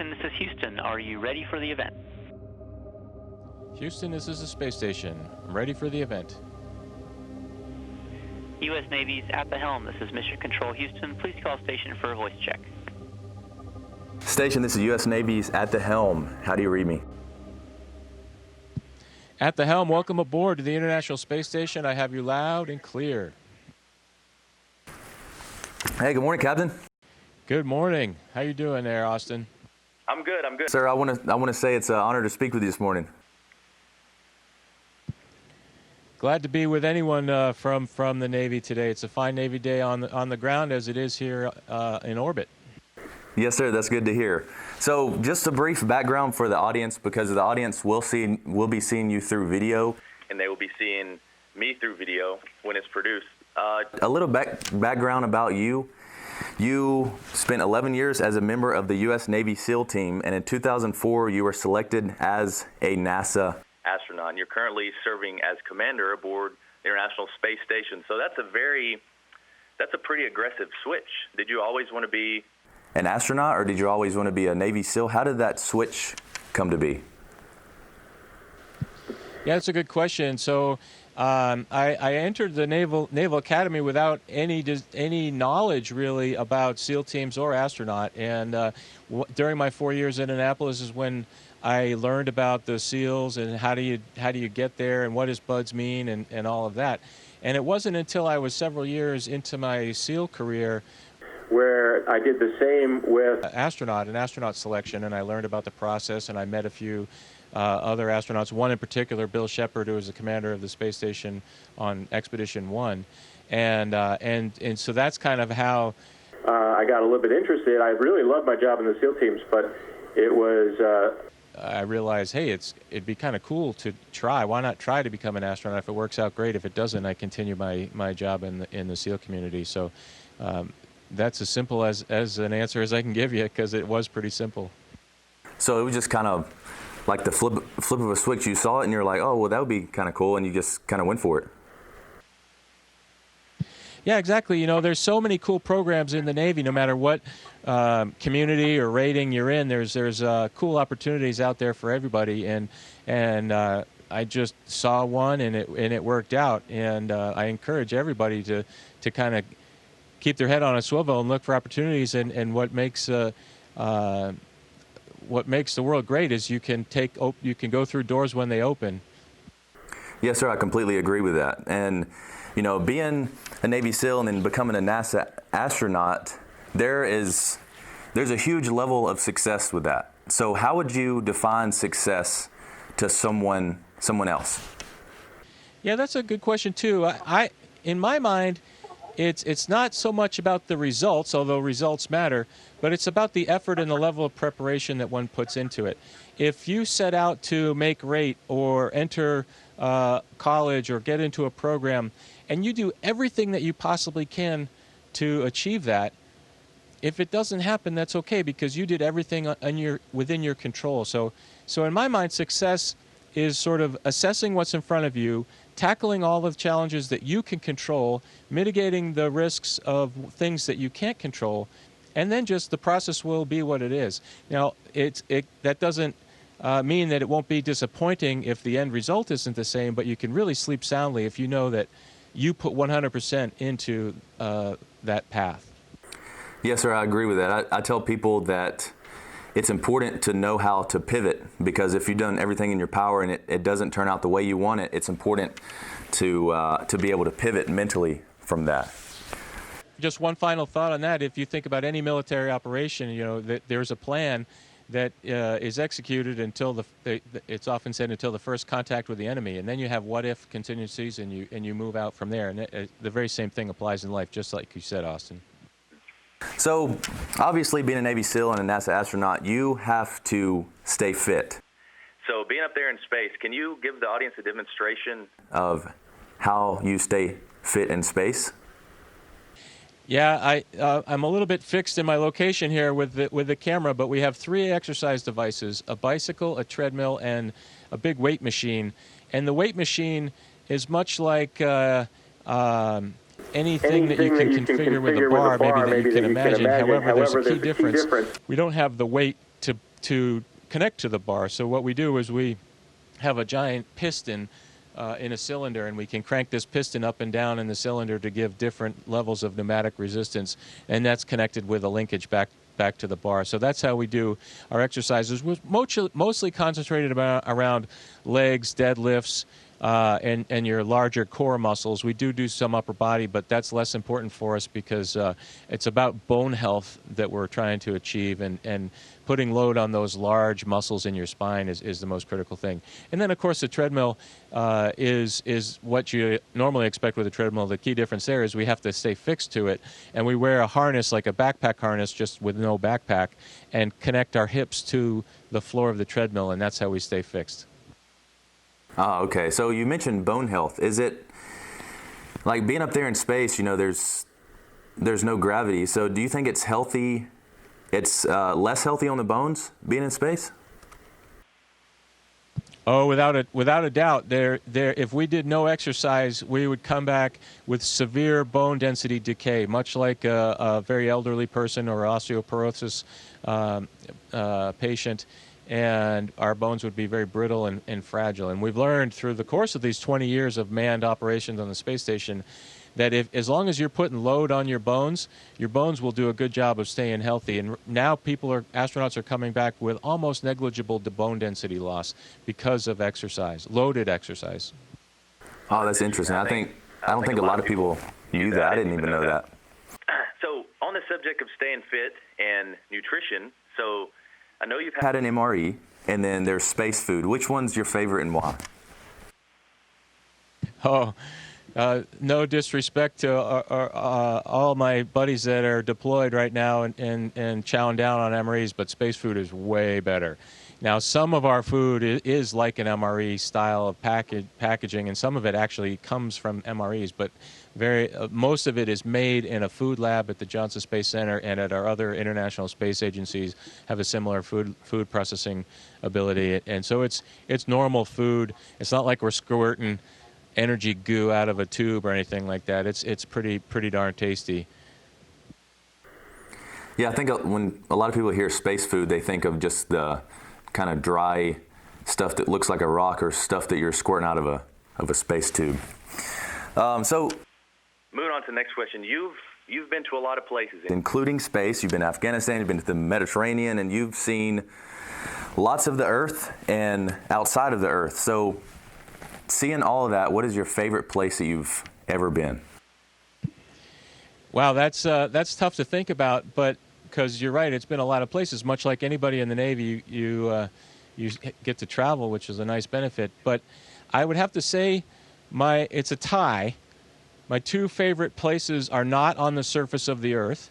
Station, this is Houston. Are you ready for the event? Houston, this is the space station. I'm ready for the event. U.S. Navy's at the helm. This is Mission Control Houston. Please call station for a voice check. Station, this is U.S. Navy's at the helm. How do you read me? At the helm, welcome aboard to the International Space Station. I have you loud and clear. Hey, good morning, Captain. Good morning. How you doing there, Austen? I'm good. Sir, I want to say it's an honor to speak with you this morning. Glad to be with anyone from the Navy today. It's a fine Navy day on the ground as it is here in orbit. Yes, sir. That's good to hear. So, just a brief background for the audience, because the audience will be seeing you through video, and they will be seeing me through video when it's produced. A little background about you. You spent 11 years as a member of the U.S. Navy SEAL team, and in 2004, you were selected as a NASA astronaut, and you're currently serving as commander aboard the International Space Station. So that's a pretty aggressive switch. Did you always want to be an astronaut, or did you always want to be a Navy SEAL? How did that switch come to be? Yeah, that's a good question. So I entered the Naval Academy without any knowledge really about SEAL teams or astronaut, and during my 4 years in Annapolis is when I learned about the SEALs and how do you get there and what does BUDS mean and all of that. And it wasn't until I was several years into my SEAL career where I did the same with an astronaut selection, and I learned about the process, and I met a few other astronauts, one in particular, Bill Shepard, who was the commander of the space station on Expedition 1. And so that's kind of how I got a little bit interested. I really loved my job in the SEAL teams, but it was I realized, hey, it'd be kind of cool to try. Why not try to become an astronaut? If it works out, great. If it doesn't, I continue my job in the SEAL community. So that's as simple as an answer as I can give you, because it was pretty simple. So it was just kind of like the flip of a switch. You saw it and you're like, oh, well, that would be kind of cool, and you just kind of went for it. Yeah, exactly. You know, there's so many cool programs in the Navy. No matter what community or rating you're in, there's cool opportunities out there for everybody. And I just saw one, and it worked out. And I encourage everybody to kind of keep their head on a swivel and look for opportunities. And what makes the world great is you can go through doors when they open. Yes, sir. I completely agree with that. And you know, being a Navy SEAL and then becoming a NASA astronaut, there's a huge level of success with that. So how would you define success to someone else? Yeah, that's a good question too. In my mind, it's not so much about the results, although results matter, but it's about the effort and the level of preparation that one puts into it. If you set out to make rate or enter college or get into a program, and you do everything that you possibly can to achieve that, if it doesn't happen, that's okay, because you did everything within your control. So in my mind, success is sort of assessing what's in front of you, tackling all of the challenges that you can control, mitigating the risks of things that you can't control, and then just the process will be what it is. Now, that doesn't mean that it won't be disappointing if the end result isn't the same, but you can really sleep soundly if you know that you put 100% into that path. Yes, sir, I agree with that. I tell people that it's important to know how to pivot, because if you've done everything in your power and it doesn't turn out the way you want it, it's important to be able to pivot mentally from that. Just one final thought on that. If you think about any military operation, you know, there's a plan that is executed until it's often said until the first contact with the enemy, and then you have what-if contingencies, and you move out from there. And the very same thing applies in life, just like you said, Austen. So, obviously, being a Navy SEAL and a NASA astronaut, you have to stay fit. So, being up there in space, can you give the audience a demonstration of how you stay fit in space? Yeah, I'm a little bit fixed in my location here with the camera, but we have 3 exercise devices: a bicycle, a treadmill, and a big weight machine. And the weight machine is much like anything that you can configure with a bar, maybe that you can imagine. However, there's a key difference. We don't have the weight to connect to the bar. So what we do is we have a giant piston in a cylinder, and we can crank this piston up and down in the cylinder to give different levels of pneumatic resistance, and that's connected with a linkage back to the bar. So that's how we do our exercises. We're mostly concentrated around legs, deadlifts, and your larger core muscles. We do some upper body, but that's less important for us because it's about bone health that we're trying to achieve, and putting load on those large muscles in your spine is the most critical thing. And then, of course, the treadmill is what you normally expect with a treadmill. The key difference there is we have to stay fixed to it, and we wear a harness like a backpack harness, just with no backpack, and connect our hips to the floor of the treadmill, and that's how we stay fixed. Ah, okay. So you mentioned bone health. Is it like being up there in space? You know, there's no gravity. So do you think it's healthy? It's less healthy on the bones being in space? Oh, without a doubt. If we did no exercise, we would come back with severe bone density decay, much like a very elderly person or osteoporosis patient. And our bones would be very brittle and fragile. And we've learned through the course of these 20 years of manned operations on the space station that as long as you're putting load on your bones will do a good job of staying healthy. And now astronauts are coming back with almost negligible bone density loss because of exercise, loaded exercise. Oh, that's interesting. I don't think a lot of people knew that. I didn't even know that. So on the subject of staying fit and nutrition, so I know you've had an MRE, and then there's space food. Which one's your favorite and why? Oh, no disrespect to all my buddies that are deployed right now and chowing down on MREs, but space food is way better. Now, some of our food is like an MRE style of packaging, and some of it actually comes from MREs, but most of it is made in a food lab at the Johnson Space Center, and at our other international space agencies have a similar food processing ability. And so it's normal food. It's not like we're squirting energy goo out of a tube or anything like that. It's pretty darn tasty. Yeah, I think when a lot of people hear space food, they think of just the kind of dry stuff that looks like a rock, or stuff that you're squirting out of a space tube. So moving on to the next question. You've been to a lot of places, including space. You've been to Afghanistan, you've been to the Mediterranean, and you've seen lots of the Earth and outside of the Earth. So seeing all of that, what is your favorite place that you've ever been? Wow, that's tough to think about, but because you're right, it's been a lot of places. Much like anybody in the Navy, you get to travel, which is a nice benefit. But I would have to say it's a tie. My two favorite places are not on the surface of the Earth.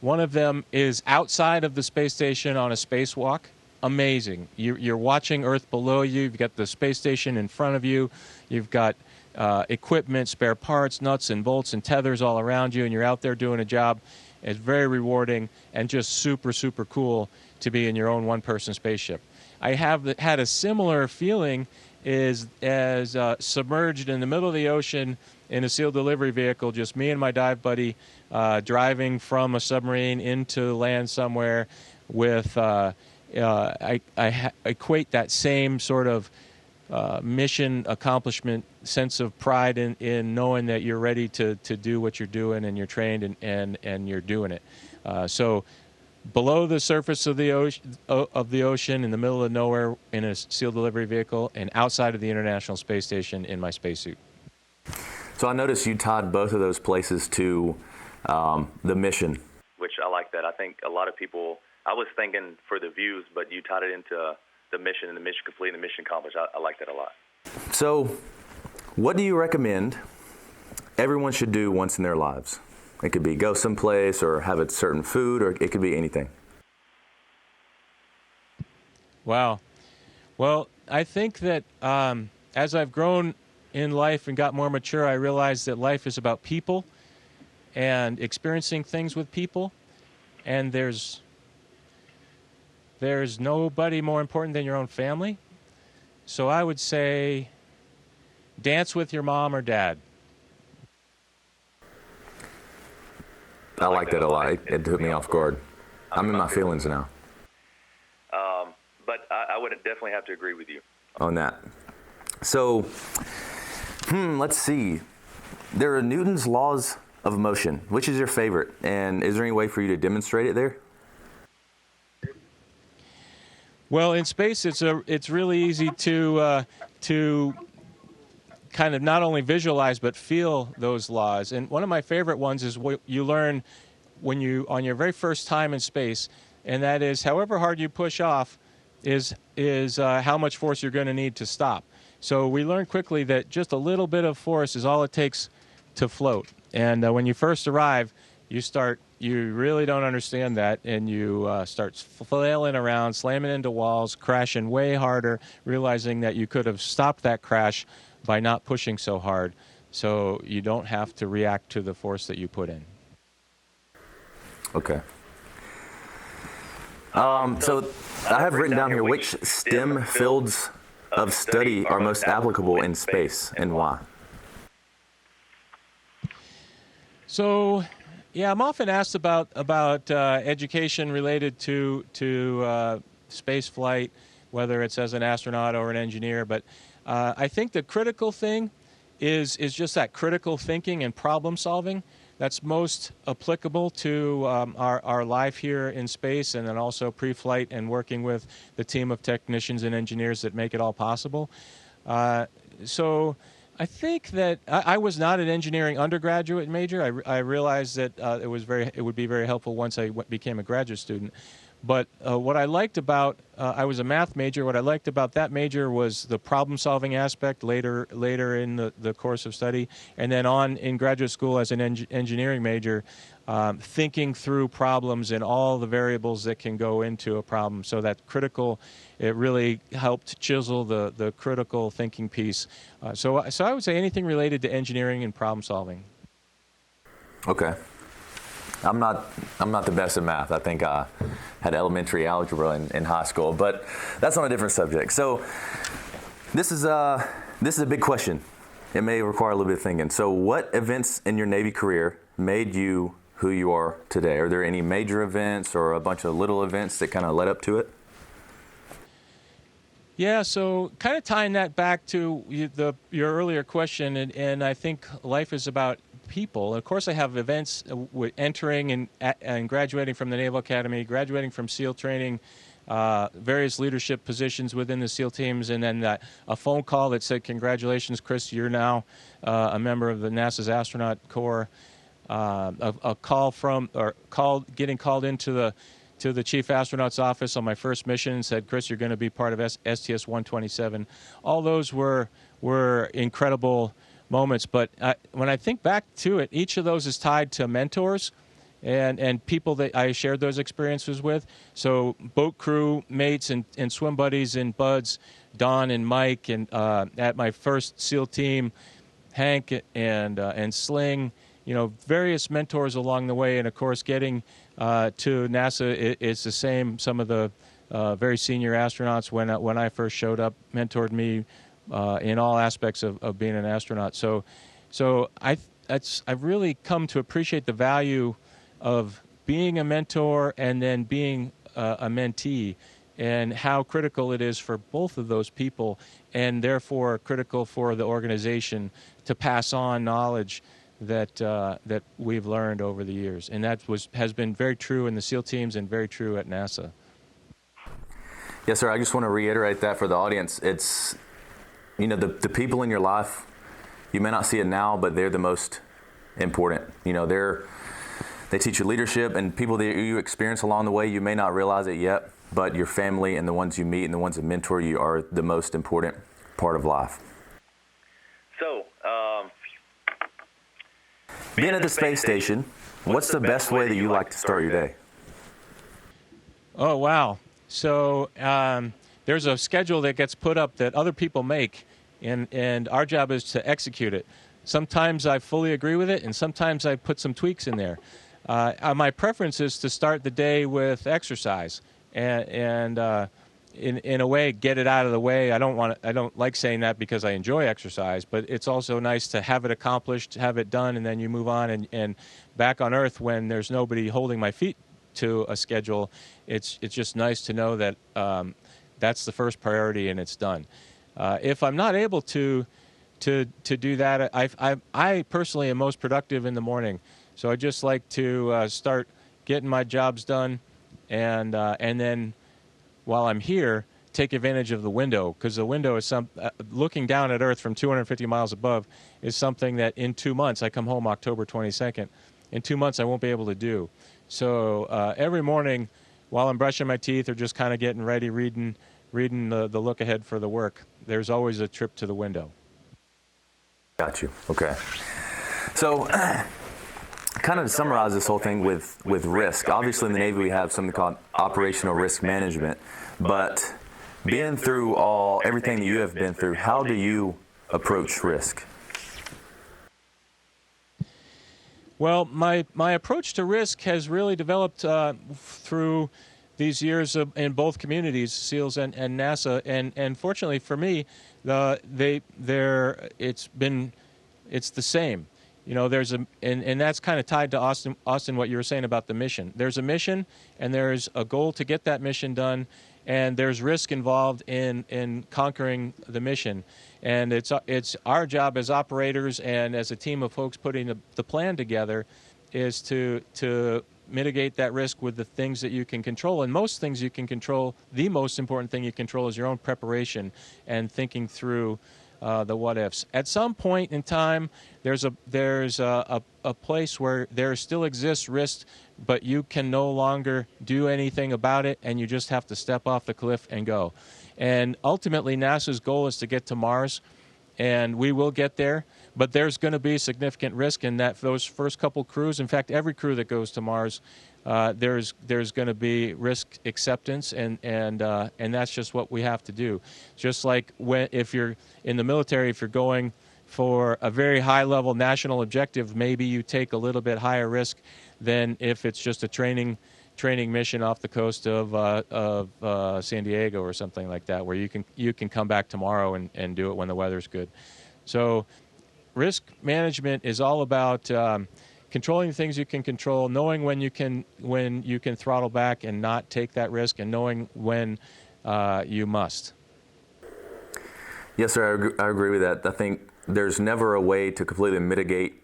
One of them is outside of the space station on a spacewalk. Amazing. You're watching Earth below you. You've got the space station in front of you. You've got equipment, spare parts, nuts and bolts and tethers all around you, and you're out there doing a job. It's very rewarding and just super, super cool to be in your own one-person spaceship. I have had a similar feeling as submerged in the middle of the ocean in a SEAL delivery vehicle, just me and my dive buddy driving from a submarine into land somewhere with, I equate that same sort of mission accomplishment, sense of pride in knowing that you're ready to do what you're doing, and you're trained and you're doing it. So below the surface of the ocean, in the middle of nowhere in a SEAL delivery vehicle, and outside of the International Space Station in my spacesuit. So I noticed you tied both of those places to the mission. Which I like that. I think a lot of people, I was thinking for the views, but you tied it into the mission and the mission complete and the mission accomplished. I like that a lot. So what do you recommend everyone should do once in their lives? It could be go someplace or have a certain food, or it could be anything. Wow. Well, I think that as I've grown in life and got more mature, I realized that life is about people and experiencing things with people. And there's nobody more important than your own family. So I would say dance with your mom or dad. I like that a lot. It took me off guard. I'm in my feelings now. would definitely have to agree with you on that. So, let's see. There are Newton's laws of motion. Which is your favorite? And is there any way for you to demonstrate it there? Well, in space, it's really easy to kind of not only visualize but feel those laws. And one of my favorite ones is what you learn when you on your very first time in space, and that is however hard you push off is how much force you're going to need to stop. So we learn quickly that just a little bit of force is all it takes to float. And when you first arrive, you really don't understand that, and you start flailing around, slamming into walls, crashing way harder, realizing that you could have stopped that crash by not pushing so hard, so you don't have to react to the force that you put in. Okay. So I have written down here which STEM fields of study are most applicable in space and why. So, yeah, I'm often asked about education related to space flight, whether it's as an astronaut or an engineer. But I think the critical thing is just that critical thinking and problem solving. That's most applicable to our life here in space, and then also pre-flight and working with the team of technicians and engineers that make it all possible. So I think that I was not an engineering undergraduate major. I realized that it would be very helpful once I became a graduate student. But what I liked about I was a math major. What I liked about that major was the problem-solving aspect later in the course of study, and then on in graduate school as an engineering major, thinking through problems and all the variables that can go into a problem. So that it really helped chisel the critical thinking piece. So I would say anything related to engineering and problem solving. Okay. I'm not the best at math. I think I had elementary algebra in high school, but that's on a different subject. So this is a big question. It may require a little bit of thinking. So what events in your Navy career made you who you are today? Are there any major events or a bunch of little events that kind of led up to it? Yeah, so kind of tying that back to your earlier question, and I think life is about people. Of course, I have events entering and graduating from the Naval Academy, graduating from SEAL training, various leadership positions within the SEAL teams, and then a phone call that said, "Congratulations, Chris, you're now a member of the NASA's astronaut corps." A call getting called into the chief astronaut's office on my first mission and said, "Chris, you're going to be part of STS-127." All those were incredible moments. But when I think back to it, each of those is tied to mentors and people that I shared those experiences with. So boat crew mates and swim buddies and buds, Don and Mike, and at my first SEAL team, Hank and Sling. Various mentors along the way, and of course, getting to NASA is the same. Some of the very senior astronauts when I first showed up mentored me in all aspects of being an astronaut. So I've really come to appreciate the value of being a mentor and then being a mentee, and how critical it is for both of those people, and therefore critical for the organization to pass on knowledge that we've learned over the years. And that has been very true in the SEAL teams and very true at NASA. Yes, sir. I just want to reiterate that for the audience. It's, the people in your life, you may not see it now, but they're the most important. They teach you leadership, and people that you experience along the way, you may not realize it yet, but your family and the ones you meet and the ones that mentor you are the most important part of life. So, being at the space station, what's the best way that you like to start your day? Oh, wow. So there's a schedule that gets put up that other people make, and our job is to execute it. Sometimes I fully agree with it, and sometimes I put some tweaks in there. My preference is to start the day with exercise, and in a way, get it out of the way. I don't like saying that because I enjoy exercise, but it's also nice to have it accomplished, have it done, and then you move on. And back on Earth, when there's nobody holding my feet to a schedule, it's just nice to know that that's the first priority, and it's done. If I'm not able to do that, I personally am most productive in the morning. So I just like to start getting my jobs done, and then while I'm here, take advantage of the window, because the window is looking down at Earth from 250 miles above is something that in 2 months, I come home October 22nd, in 2 months I won't be able to do. So every morning while I'm brushing my teeth or just kind of getting ready, reading the look ahead for the work, there's always a trip to the window. Got you. Okay. So kind of to summarize this whole thing with risk, obviously in the Navy we have something called operational risk management, but being through everything that you have been through, how do you approach risk? Well, my approach to risk has really developed through these years in both communities, SEALs and NASA, and fortunately for me, it's the same. You know, and that's kind of tied to Austen, what you were saying about the mission. There's a mission, and there's a goal to get that mission done, and there's risk involved in conquering the mission. And it's our job as operators and as a team of folks putting the plan together is to mitigate that risk with the things that you can control. And most things you can control, the most important thing you control is your own preparation and thinking through the what ifs. At some point in time, there's a place where there still exists risk, but you can no longer do anything about it, and you just have to step off the cliff and go. And ultimately, NASA's goal is to get to Mars, and we will get there. But there's going to be significant risk in that those first couple crews. In fact, every crew that goes to Mars, there's going to be risk acceptance, and that's just what we have to do. Just like if you're in the military, if you're going for a very high-level national objective, maybe you take a little bit higher risk than if it's just a training mission off the coast of San Diego or something like that, where you can come back tomorrow and do it when the weather's good. So risk management is all about controlling the things you can control, knowing when you can throttle back and not take that risk, and knowing when you must. Yes, sir, I agree with that. I think there's never a way to completely mitigate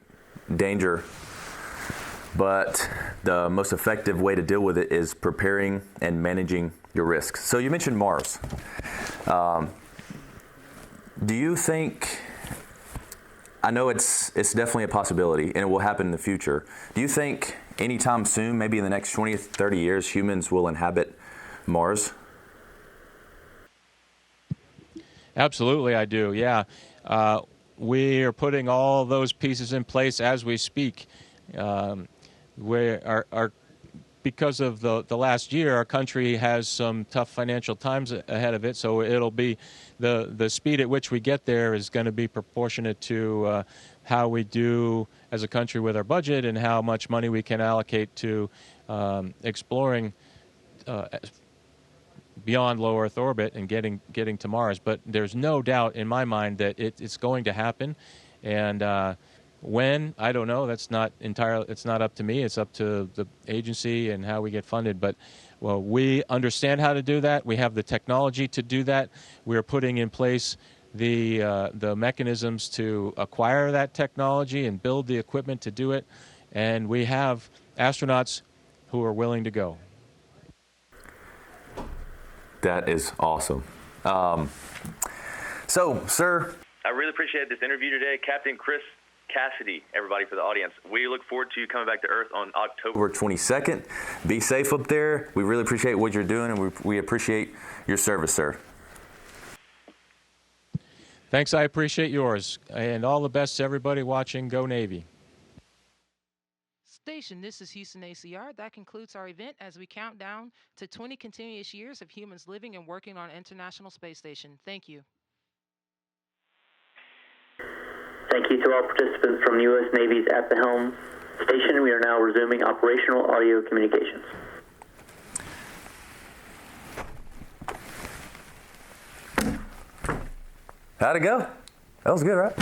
danger, but the most effective way to deal with it is preparing and managing your risks. So you mentioned Mars. Do you think, I know it's definitely a possibility and it will happen in the future. Do you think anytime soon, maybe in the next 20 or 30 years, humans will inhabit Mars? Absolutely, I do, yeah. We are putting all those pieces in place as we speak. Because of the last year, our country has some tough financial times ahead of it, so it'll be the speed at which we get there is going to be proportionate to how we do as a country with our budget and how much money we can allocate to exploring beyond low Earth orbit and getting to Mars. But there's no doubt in my mind that it's going to happen, and when, I don't know. It's not up to me. It's up to the agency and how we get funded. But well, we understand how to do that. We have the technology to do that. We are putting in place the mechanisms to acquire that technology and build the equipment to do it. And we have astronauts who are willing to go. That is awesome. So, sir, I really appreciate this interview today. Captain Chris Cassidy, everybody, for the audience. We look forward to you coming back to Earth on October 22nd. Be safe up there. We really appreciate what you're doing, and we appreciate your service, sir. Thanks, I appreciate yours. And all the best to everybody watching. Go Navy. Station, this is Houston ACR. That concludes our event as we count down to 20 continuous years of humans living and working on International Space Station. Thank you. Thank you to all participants from the U.S. Navy's At the Helm station. We are now resuming operational audio communications. How'd it go? That was good, right?